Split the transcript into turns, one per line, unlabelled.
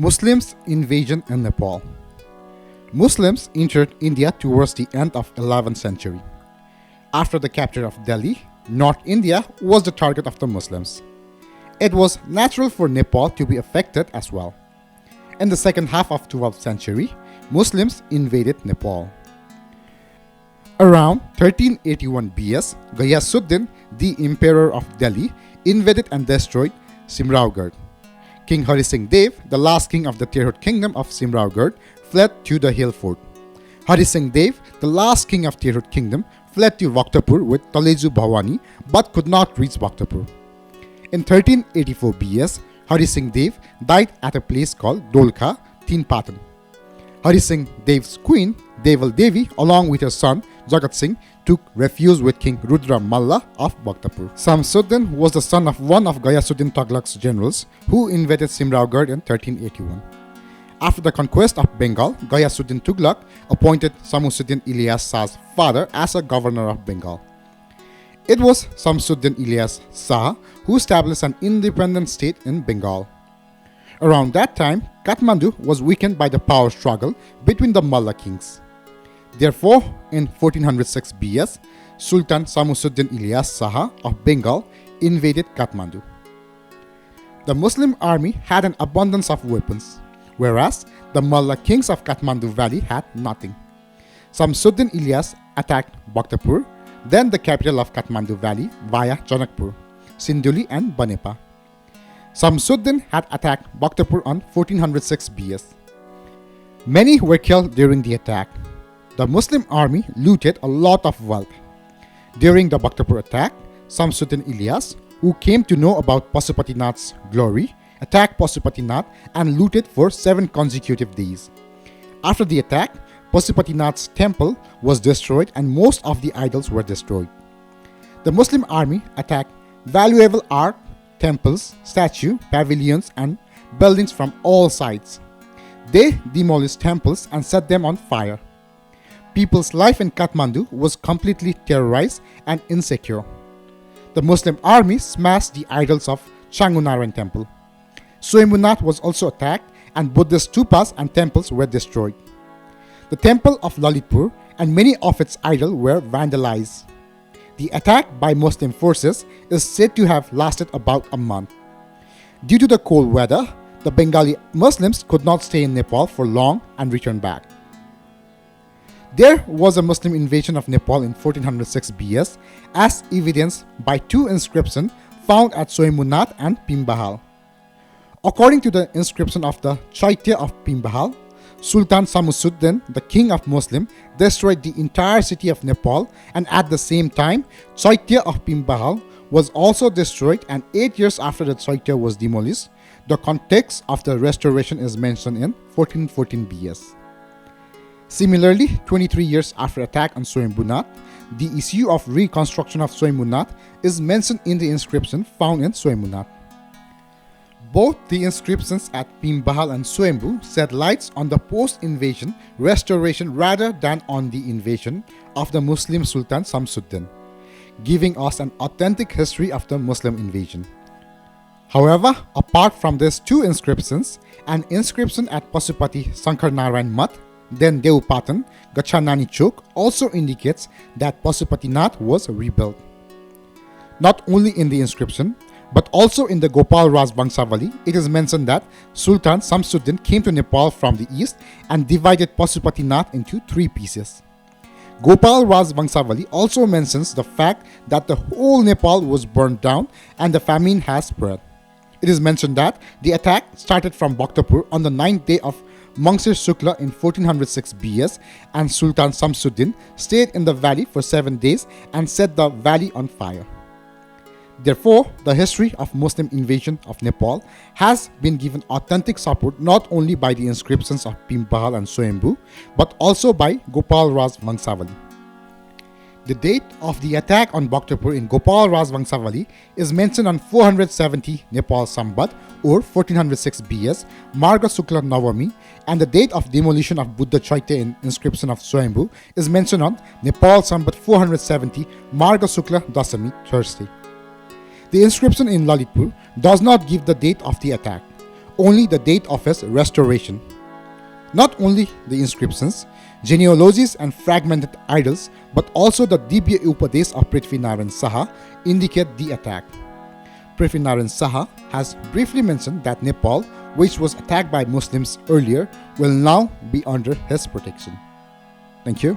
Muslims invasion in Nepal. Muslims entered India towards the end of 11th century. After the capture of Delhi, North India was the target of the Muslims. It was natural for Nepal to be affected as well. In the second half of 12th century, Muslims invaded Nepal. Around 1381 BS, Ghayasuddin, the emperor of Delhi, invaded and destroyed Simraugarh. King Hari Singh Dev, the last king of the Tirhut kingdom of Simraugarh, fled to the hill fort. Hari Singh Dev, the last king of Tirhut kingdom, fled to Bhaktapur with Taleju Bhavani but could not reach Bhaktapur. In 1384 BS, Hari Singh Dev died at a place called Dolkha, Tinpatan. Hari Singh Dev's queen, Deval Devi, along with her son Jagat Singh, took refuge with King Rudra Malla of Bhaktapur. Samsuddin was the son of one of Ghayasuddin Tughlaq's generals who invaded Simraugarh in 1381. After the conquest of Bengal, Ghayasuddin Tughlaq appointed Samsuddin Ilyas Shah's father as a governor of Bengal. It was Samsuddin Ilyas Shah who established an independent state in Bengal. Around that time, Kathmandu was weakened by the power struggle between the Malla kings. Therefore, in 1406 BS, Sultan Samsuddin Ilyas Shah of Bengal invaded Kathmandu. The Muslim army had an abundance of weapons, whereas the Malla kings of Kathmandu Valley had nothing. Samsuddin Ilyas attacked Bhaktapur, then the capital of Kathmandu Valley via Janakpur, Sinduli and Banepa. Samsuddin had attacked Bhaktapur on 1406 BS. Many were killed during the attack. The Muslim army looted a lot of wealth. During the Bhaktapur attack, Samsuddin Ilyas, who came to know about Pasupatinath's glory, attacked Pasupatinath and looted for 7 consecutive days. After the attack, Pasupatinath's temple was destroyed and most of the idols were destroyed. The Muslim army attacked valuable art, temples, statues, pavilions and buildings from all sides. They demolished temples and set them on fire. People's life in Kathmandu was completely terrorized and insecure. The Muslim army smashed the idols of Changunaran temple. Swayambhunath was also attacked and Buddhist stupas and temples were destroyed. The temple of Lalitpur and many of its idols were vandalized. The attack by Muslim forces is said to have lasted about a month. Due to the cold weather, the Bengali Muslims could not stay in Nepal for long and returned back. There was a Muslim invasion of Nepal in 1406 BS as evidenced by 2 inscriptions found at Swayambhunath and Pimbahal. According to the inscription of the Chaitya of Pimbahal, Sultan Samsuddin, the king of Muslim, destroyed the entire city of Nepal, and at the same time, Chaitya of Pimbahal was also destroyed, and 8 years after the Chaitya was demolished, the context of the restoration is mentioned in 1414 BS. Similarly, 23 years after attack on Swayambhunath, the issue of reconstruction of Swayambhunath is mentioned in the inscription found in Swayambhunath. Both the inscriptions at Pimbahal and Swayambhu shed lights on the post-invasion restoration rather than on the invasion of the Muslim Sultan Samsuddin, giving us an authentic history of the Muslim invasion. However, apart from these 2 inscriptions, an inscription at Pasupati Sankarnarayan Math, then Deupatan, Gachanani Chowk also indicates that Pasupatinath was rebuilt. Not only in the inscription, but also in the Gopal Raj Vangshavali, it is mentioned that Sultan Samsuddin came to Nepal from the east and divided Pasupatinath into 3 pieces. Gopal Raj Vangshavali also mentions the fact that the whole Nepal was burned down and the famine has spread. It is mentioned that the attack started from Bhaktapur on the 9th day of Mangsir Shukla in 1406 BS, and Sultan Samsuddin stayed in the valley for 7 days and set the valley on fire. Therefore, the history of Muslim invasion of Nepal has been given authentic support not only by the inscriptions of Pimbahal and Swayambhu, but also by Gopal Raj Vangshavali. The date of the attack on Bhaktapur in Gopal Raj Vangshavali is mentioned on 470 Nepal Sambat or 1406 BS, Marga Shukla Navami, and the date of demolition of Buddha Chaitya in inscription of Swayambhu is mentioned on Nepal Sambat 470, Marga Shukla Dasami, Thursday. The inscription in Lalitpur does not give the date of the attack. only the date of his restoration. Not only the inscriptions, genealogies and fragmented idols, but also the Dibya Upadesh of Prithvinarayan Saha indicate the attack. Prithvinarayan Saha has briefly mentioned that Nepal, which was attacked by Muslims earlier, will now be under his protection. Thank you.